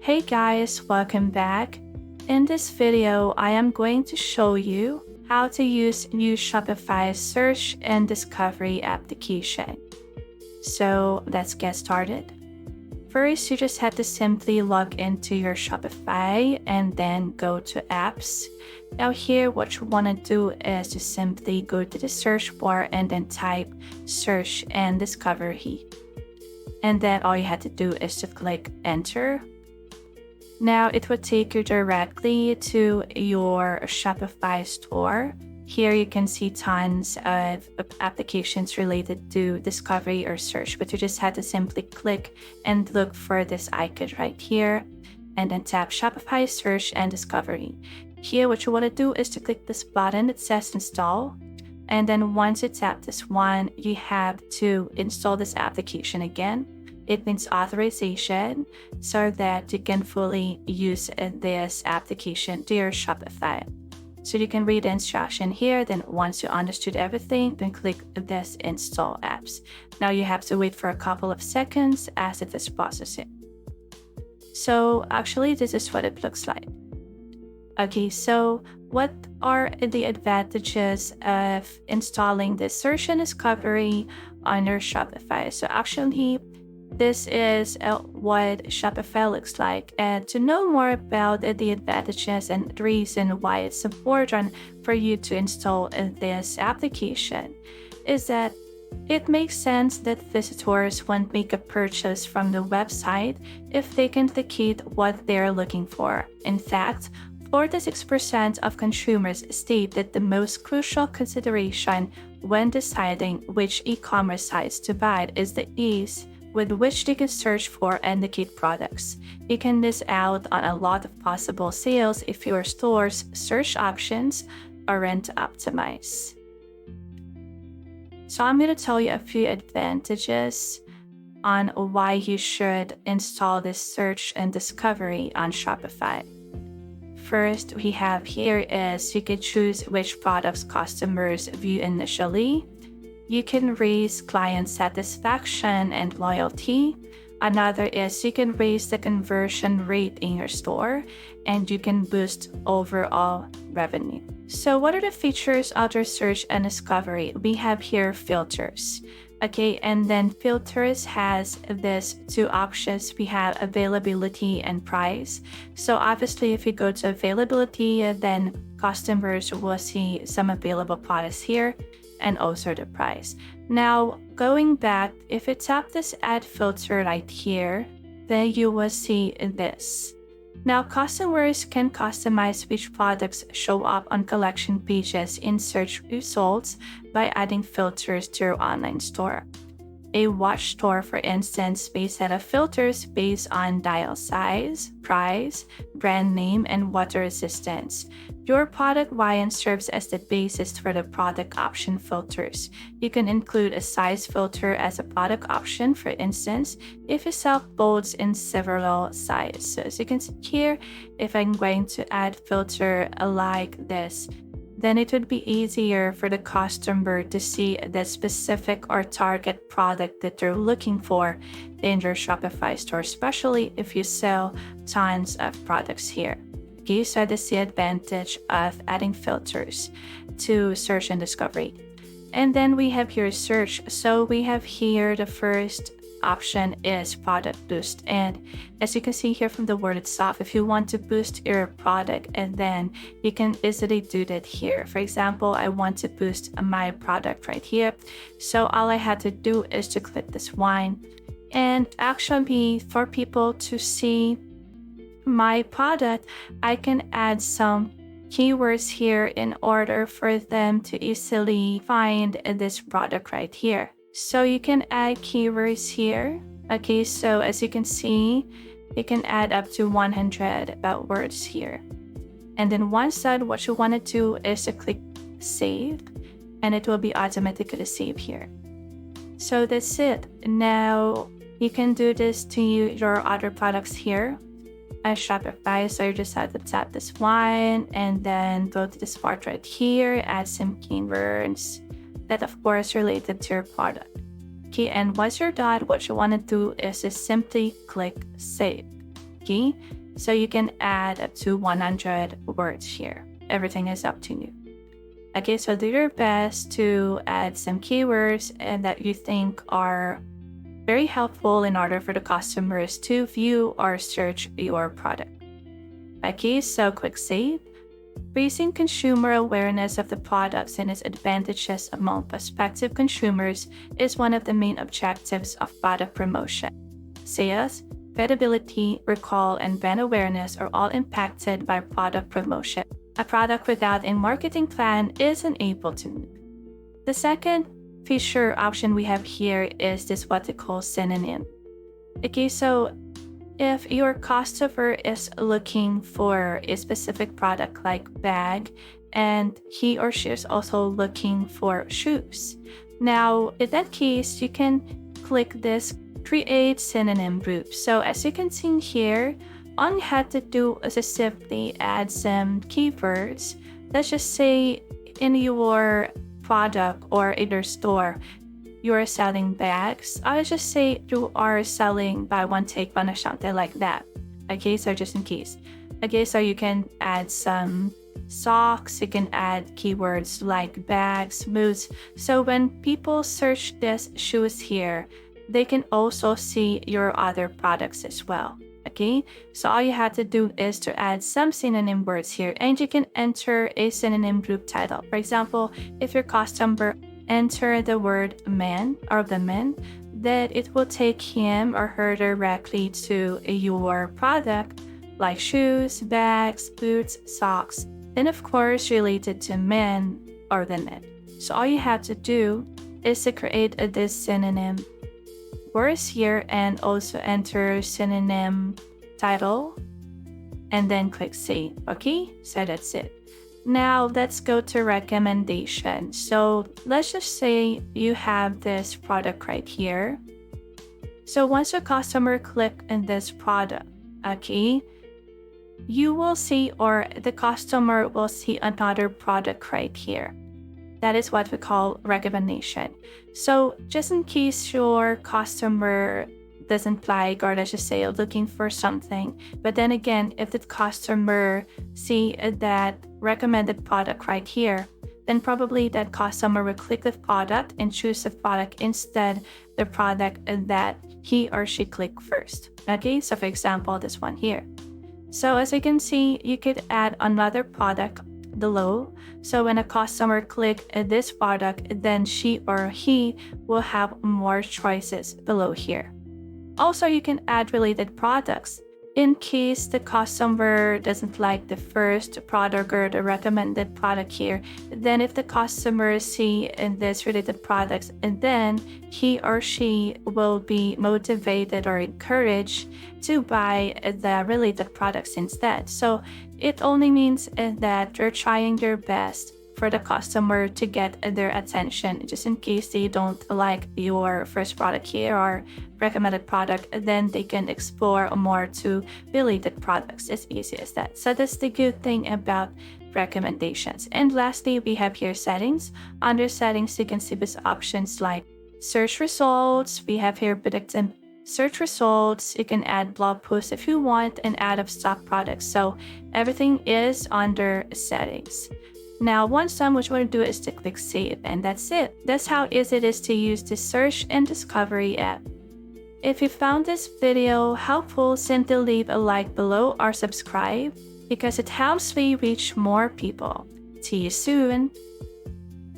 Hey guys, welcome back. In this video, I am going to show you how to use new Shopify search and discovery application. So let's get started. First, you just have to simply log into your Shopify and then go to apps. Now here, what you want to do is to simply go to the search bar and then type search and discovery. And then all you have to do is to click enter. Now it will take you directly to your Shopify store. Here you can see tons of applications related to discovery or search, but you just have to simply click and look for this icon right here and then tap Shopify search and discovery. Here what you want to do is to click this button that says install. And then once you tap this one, you have to install this application again. It means authorization so that you can fully use this application to your Shopify. So you can read the instruction here. Then once you understood everything, then click this install apps. Now you have to wait for a couple of seconds as it is processing. So actually this is what it looks like. Okay, so what are the advantages of installing this search and discovery on your Shopify? So actually, this is what Shopify looks like. And to know more about the advantages and the reason why it's important for you to install this application is that it makes sense that visitors won't make a purchase from the website if they can locate what they're looking for. In fact, 46% of consumers state that the most crucial consideration when deciding which e-commerce sites to buy is the ease with which they can search for and locate products. You can miss out on a lot of possible sales if your store's search options aren't optimized. So I'm going to tell you a few advantages on why you should install this search and discovery on Shopify. First, we have here is you can choose which products customers view initially. You can raise client satisfaction and loyalty. Another is you can raise the conversion rate in your store and you can boost overall revenue. So what are the features of your search and discovery? We have here filters. Okay, and then filters has this two options. We have availability and price. So obviously if you go to availability, then customers will see some available products here and also the price. Now going back, if you tap this add filter right here, then you will see this. Now customers can customize which products show up on collection pages in search results by adding filters to your online store. A watch store, for instance, may set up filters based on dial size, price, brand name, and water resistance. Your product variant serves as the basis for the product option filters. You can include a size filter as a product option, for instance, if you sell bolts in several sizes. So as you can see here, if I'm going to add filter like this, then it would be easier for the customer to see the specific or target product that they're looking for in your Shopify store, especially if you sell tons of products here. Okay, so this is the advantage of adding filters to search and discovery. And then we have here search. So we have here the first option is product boost, and as you can see here from the word itself, if you want to boost your product, and then you can easily do that here. For example, I want to boost my product right here, so all I had to do is to click this one, and actually for people to see my product, I can add some keywords here in order for them to easily find this product right here. So you can add keywords here. Okay, so as you can see, you can add up to 100 about words here. And then once done, what you want to do is to click save, and it will be automatically saved here. So that's it. Now you can do this to your other products here at Shopify. So you just have to tap this one and then go to this part right here, add some keywords that of course related to your product. Okay, and once you're done, what you want to do is just simply click save. Okay, so you can add up to 100 words here. Everything is up to you. Okay, so do your best to add some keywords and that you think are very helpful in order for the customers to view or search your product. Okay, so click save. Raising consumer awareness of the products and its advantages among prospective consumers is one of the main objectives of product promotion. Sales, credibility, recall, and brand awareness are all impacted by product promotion. A product without a marketing plan isn't able to move. The second feature option we have here is this what they call synonym. Okay, so if your customer is looking for a specific product like bag and he or she is also looking for shoes. Now, in that case, you can click this create synonym group. So as you can see here, all you had to do is just simply add some keywords. Let's just say in your product or in your store, you are selling bags. I'll just say you are selling buy one take one or something like that. Okay, so just in case. Okay, so you can add some socks, you can add keywords like bags, boots. So when people search this shoes here, they can also see your other products as well. Okay, so all you have to do is to add some synonym words here and you can enter a synonym group title. For example, if your customer enter the word man or the men, then it will take him or her directly to your product like shoes, bags, boots, socks, and of course related to men or the men. So all you have to do is to create this synonym words here and also enter synonym title and then click save. Okay, so that's it. Now let's go to recommendation. So let's just say you have this product right here. So once a customer click on this product, okay, you will see or the customer will see another product right here. That is what we call recommendation. So just in case your customer doesn't like, or let's just say looking for something, but then again, if the customer see that recommended product right here, then probably that customer will click the product and choose the product instead the product that he or she clicked first. Okay, so for example, this one here. So as you can see, you could add another product below. So when a customer click this product, then she or he will have more choices below here. Also, you can add related products in case the customer doesn't like the first product or the recommended product here. Then if the customer see in this related products, and then he or she will be motivated or encouraged to buy the related products instead. So it only means that you're trying your best for the customer to get their attention, just in case they don't like your first product here or recommended product, then they can explore more to related products. As easy as that. So that's the good thing about recommendations. And lastly, we have here settings. Under settings, you can see these options like search results. We have here predictive search results. You can add blog posts if you want and add up stock products. So everything is under settings. Now, once done, what you want to do is to click save, and that's it. That's how easy it is to use the search and discovery app. If you found this video helpful, simply leave a like below or subscribe because it helps me reach more people. See you soon.